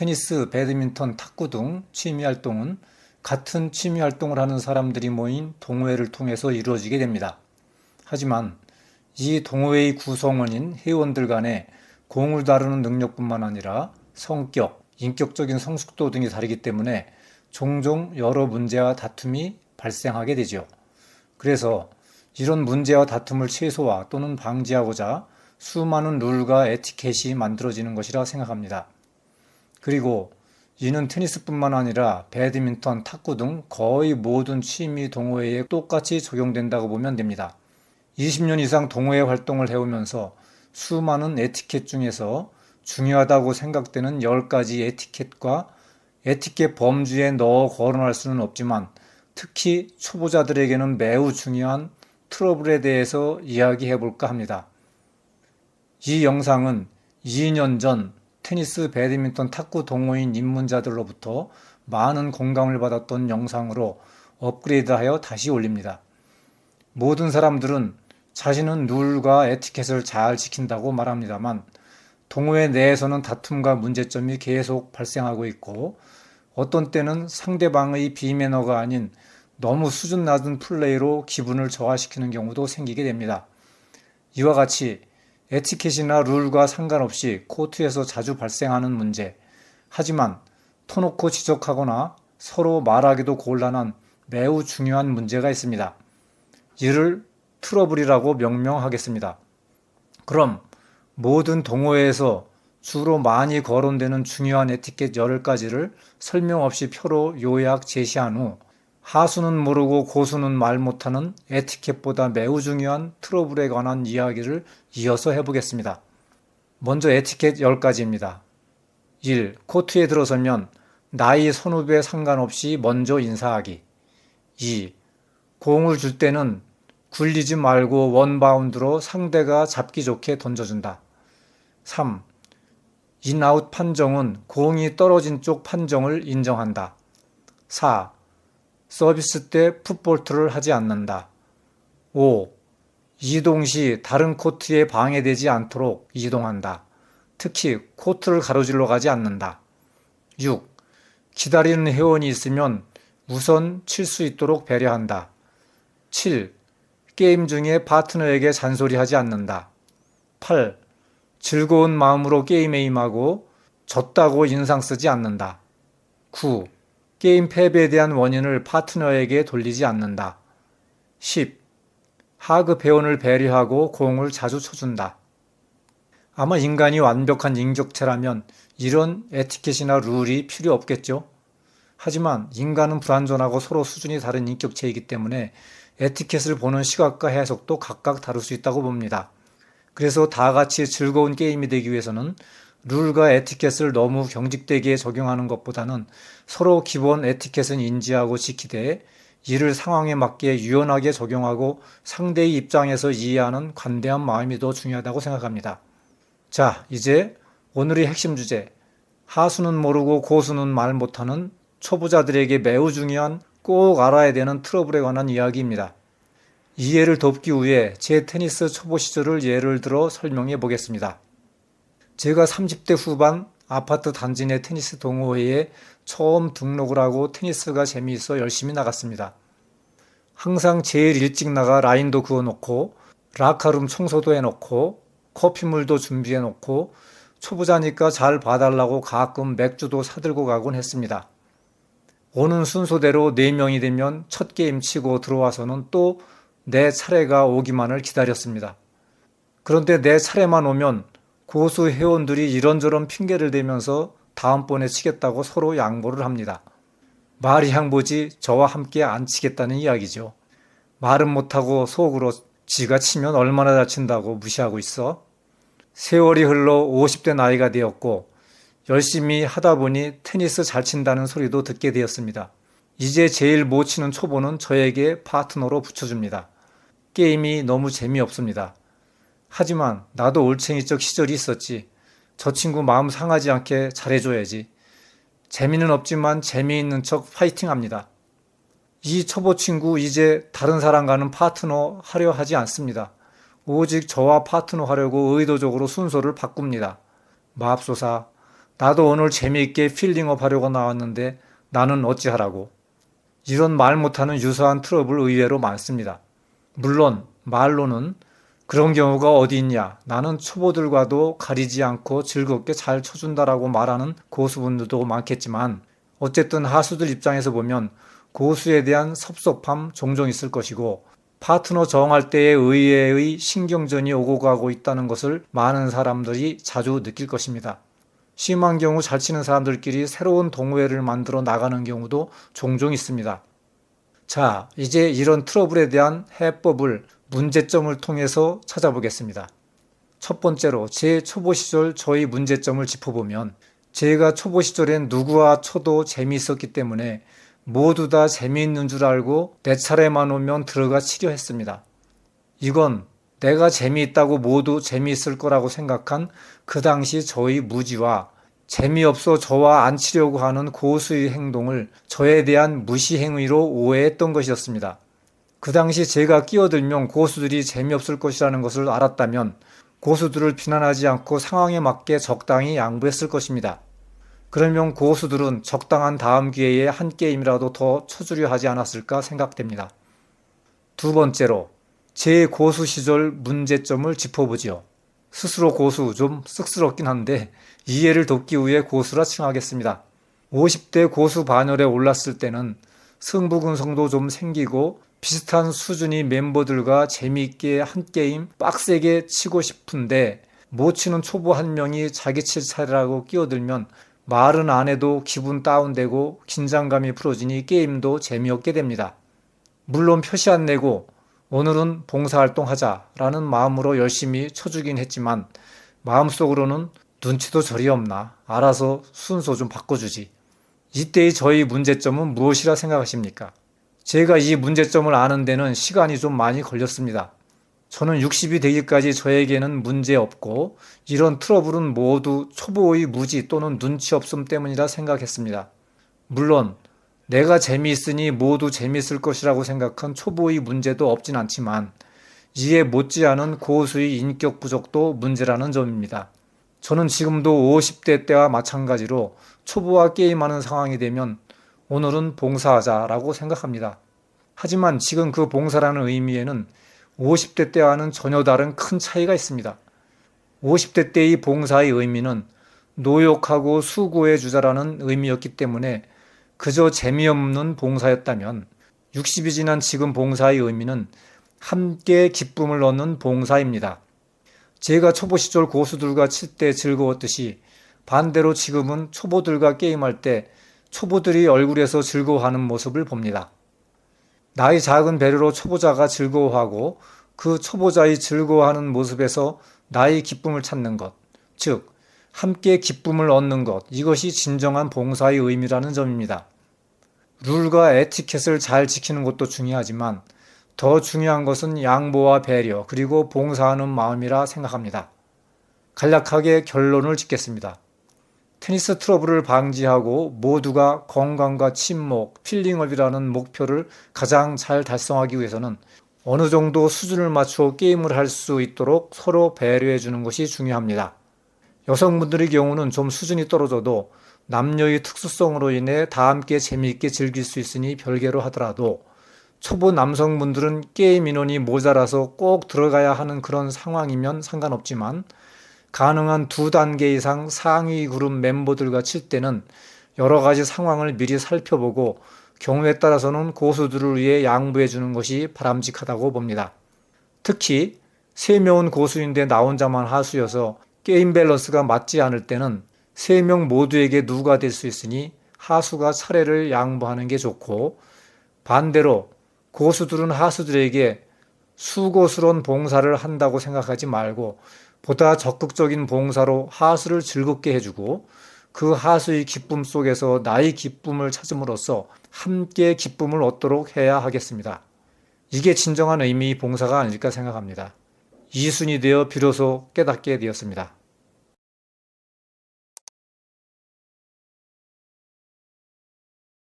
테니스, 배드민턴, 탁구 등 취미활동은 같은 취미활동을 하는 사람들이 모인 동호회를 통해서 이루어지게 됩니다. 하지만 이 동호회의 구성원인 회원들 간에 공을 다루는 능력뿐만 아니라 성격, 인격적인 성숙도 등이 다르기 때문에 종종 여러 문제와 다툼이 발생하게 되죠. 그래서 이런 문제와 다툼을 최소화 또는 방지하고자 수많은 룰과 에티켓이 만들어지는 것이라 생각합니다. 그리고 이는 테니스뿐만 아니라 배드민턴, 탁구 등 거의 모든 취미 동호회에 똑같이 적용된다고 보면 됩니다. 20년 이상 동호회 활동을 해오면서 수많은 에티켓 중에서 중요하다고 생각되는 10가지 에티켓과 에티켓 범주에 넣어 거론할 수는 없지만 특히 초보자들에게는 매우 중요한 트러블에 대해서 이야기해 볼까 합니다. 이 영상은 2년 전 테니스, 배드민턴, 탁구 동호인 입문자들로부터 많은 공감을 받았던 영상으로 업그레이드하여 다시 올립니다. 모든 사람들은 자신은 룰과 에티켓을 잘 지킨다고 말합니다만 동호회 내에서는 다툼과 문제점이 계속 발생하고 있고 어떤 때는 상대방의 비매너가 아닌 너무 수준 낮은 플레이로 기분을 저하시키는 경우도 생기게 됩니다. 이와 같이 에티켓이나 룰과 상관없이 코트에서 자주 발생하는 문제, 하지만 터놓고 지적하거나 서로 말하기도 곤란한 매우 중요한 문제가 있습니다. 이를 트러블이라고 명명하겠습니다. 그럼 모든 동호회에서 주로 많이 거론되는 중요한 에티켓 10가지를 설명 없이 표로 요약 제시한 후 하수는 모르고 고수는 말 못하는 에티켓보다 매우 중요한 트러블에 관한 이야기를 이어서 해보겠습니다. 먼저 에티켓 10가지입니다. 1. 코트에 들어서면 나이 선후배 상관없이 먼저 인사하기. 2. 공을 줄 때는 굴리지 말고 원바운드로 상대가 잡기 좋게 던져준다. 3. 인아웃 판정은 공이 떨어진 쪽 판정을 인정한다. 4. 서비스 때 풋볼트를 하지 않는다. 5. 이동 시 다른 코트에 방해되지 않도록 이동한다. 특히 코트를 가로질러 가지 않는다. 6. 기다리는 회원이 있으면 우선 칠 수 있도록 배려한다. 7. 게임 중에 파트너에게 잔소리하지 않는다. 8. 즐거운 마음으로 게임에 임하고 졌다고 인상 쓰지 않는다. 9. 게임 패배에 대한 원인을 파트너에게 돌리지 않는다. 10. 하급 회원을 배려하고 공을 자주 쳐준다. 아마 인간이 완벽한 인격체라면 이런 에티켓이나 룰이 필요 없겠죠? 하지만 인간은 불완전하고 서로 수준이 다른 인격체이기 때문에 에티켓을 보는 시각과 해석도 각각 다를 수 있다고 봅니다. 그래서 다 같이 즐거운 게임이 되기 위해서는 룰과 에티켓을 너무 경직되게 적용하는 것보다는 서로 기본 에티켓은 인지하고 지키되 이를 상황에 맞게 유연하게 적용하고 상대의 입장에서 이해하는 관대한 마음이 더 중요하다고 생각합니다. 자, 이제 오늘의 핵심 주제, 하수는 모르고 고수는 말 못하는 초보자들에게 매우 중요한 꼭 알아야 되는 트러블에 관한 이야기입니다. 이해를 돕기 위해 제 테니스 초보 시절을 예를 들어 설명해 보겠습니다. 제가 30대 후반 아파트 단지 내 테니스 동호회에 처음 등록을 하고 테니스가 재미있어 열심히 나갔습니다. 항상 제일 일찍 나가 라인도 그어놓고 라카룸 청소도 해놓고 커피물도 준비해놓고 초보자니까 잘 봐달라고 가끔 맥주도 사들고 가곤 했습니다. 오는 순서대로 4명이 되면 첫 게임 치고 들어와서는 또 내 차례가 오기만을 기다렸습니다. 그런데 내 차례만 오면 고수 회원들이 이런저런 핑계를 대면서 다음번에 치겠다고 서로 양보를 합니다. 말이 양보지 저와 함께 안 치겠다는 이야기죠. 말은 못하고 속으로 지가 치면 얼마나 잘 친다고 무시하고 있어? 세월이 흘러 50대 나이가 되었고 열심히 하다 보니 테니스 잘 친다는 소리도 듣게 되었습니다. 이제 제일 못 치는 초보는 저에게 파트너로 붙여줍니다. 게임이 너무 재미없습니다. 하지만 나도 올챙이적 시절이 있었지. 저 친구 마음 상하지 않게 잘해줘야지. 재미는 없지만 재미있는 척 파이팅합니다. 이 초보 친구 이제 다른 사람과는 파트너 하려 하지 않습니다. 오직 저와 파트너 하려고 의도적으로 순서를 바꿉니다. 맙소사, 나도 오늘 재미있게 필링업 하려고 나왔는데 나는 어찌하라고. 이런 말 못하는 유사한 트러블 의외로 많습니다. 물론 말로는 그런 경우가 어디 있냐, 나는 초보들과도 가리지 않고 즐겁게 잘 쳐준다라고 말하는 고수분들도 많겠지만, 어쨌든 하수들 입장에서 보면 고수에 대한 섭섭함 종종 있을 것이고, 파트너 정할 때의 의외의 신경전이 오고 가고 있다는 것을 많은 사람들이 자주 느낄 것입니다. 심한 경우 잘 치는 사람들끼리 새로운 동호회를 만들어 나가는 경우도 종종 있습니다. 자, 이제 이런 트러블에 대한 해법을, 문제점을 통해서 찾아보겠습니다. 첫 번째로 제 초보 시절 저희 문제점을 짚어보면, 제가 초보 시절엔 누구와 쳐도 재미있었기 때문에 모두 다 재미있는 줄 알고 내 차례만 오면 들어가 치려 했습니다. 이건 내가 재미있다고 모두 재미있을 거라고 생각한 그 당시 저의 무지와 재미없어 저와 안 치려고 하는 고수의 행동을 저에 대한 무시 행위로 오해했던 것이었습니다. 그 당시 제가 끼어들면 고수들이 재미없을 것이라는 것을 알았다면 고수들을 비난하지 않고 상황에 맞게 적당히 양보했을 것입니다. 그러면 고수들은 적당한 다음 기회에 한 게임이라도 더 쳐주려 하지 않았을까 생각됩니다. 두 번째로 제 고수 시절 문제점을 짚어보지요. 스스로 고수 좀 쑥스럽긴 한데 이해를 돕기 위해 고수라 칭하겠습니다. 50대 고수 반열에 올랐을 때는 승부근성도 좀 생기고 비슷한 수준의 멤버들과 재미있게 한 게임 빡세게 치고 싶은데, 못 치는 초보 한 명이 자기 칠 차례라고 끼어들면 말은 안 해도 기분 다운되고 긴장감이 풀어지니 게임도 재미없게 됩니다. 물론 표시 안 내고 오늘은 봉사활동 하자라는 마음으로 열심히 쳐주긴 했지만 마음속으로는 눈치도 저리 없나, 알아서 순서 좀 바꿔주지. 이때의 저희 문제점은 무엇이라 생각하십니까? 제가 이 문제점을 아는 데는 시간이 좀 많이 걸렸습니다. 저는 60이 되기까지 저에게는 문제 없고 이런 트러블은 모두 초보의 무지 또는 눈치 없음 때문이라 생각했습니다. 물론 내가 재미있으니 모두 재미있을 것이라고 생각한 초보의 문제도 없진 않지만 이에 못지않은 고수의 인격 부족도 문제라는 점입니다. 저는 지금도 50대 때와 마찬가지로 초보와 게임하는 상황이 되면 오늘은 봉사하자라고 생각합니다. 하지만 지금 그 봉사라는 의미에는 50대 때와는 전혀 다른 큰 차이가 있습니다. 50대 때의 봉사의 의미는 노력하고 수고해 주자라는 의미였기 때문에 그저 재미없는 봉사였다면, 60이 지난 지금 봉사의 의미는 함께 기쁨을 얻는 봉사입니다. 제가 초보 시절 고수들과 칠 때 즐거웠듯이 반대로 지금은 초보들과 게임할 때 초보들이 얼굴에서 즐거워하는 모습을 봅니다. 나이 작은 배려로 초보자가 즐거워하고 그 초보자의 즐거워하는 모습에서 나의 기쁨을 찾는 것, 즉 함께 기쁨을 얻는 것, 이것이 진정한 봉사의 의미라는 점입니다. 룰과 에티켓을 잘 지키는 것도 중요하지만 더 중요한 것은 양보와 배려, 그리고 봉사하는 마음이라 생각합니다. 간략하게 결론을 짓겠습니다. 테니스 트러블을 방지하고 모두가 건강과 친목, 필링업이라는 목표를 가장 잘 달성하기 위해서는 어느 정도 수준을 맞추어 게임을 할 수 있도록 서로 배려해 주는 것이 중요합니다. 여성분들의 경우는 좀 수준이 떨어져도 남녀의 특수성으로 인해 다 함께 재미있게 즐길 수 있으니 별개로 하더라도, 초보 남성분들은 게임 인원이 모자라서 꼭 들어가야 하는 그런 상황이면 상관없지만 가능한 2단계 이상 상위 그룹 멤버들과 칠 때는 여러 가지 상황을 미리 살펴보고 경우에 따라서는 고수들을 위해 양보해 주는 것이 바람직하다고 봅니다. 특히 3명은 고수인데 나 혼자만 하수여서 게임 밸런스가 맞지 않을 때는 3명 모두에게 누가 될 수 있으니 하수가 차례를 양보하는 게 좋고, 반대로 고수들은 하수들에게 수고스러운 봉사를 한다고 생각하지 말고 보다 적극적인 봉사로 하수를 즐겁게 해주고 그 하수의 기쁨 속에서 나의 기쁨을 찾음으로써 함께 기쁨을 얻도록 해야 하겠습니다. 이게 진정한 의미의 봉사가 아닐까 생각합니다. 이순이 되어 비로소 깨닫게 되었습니다.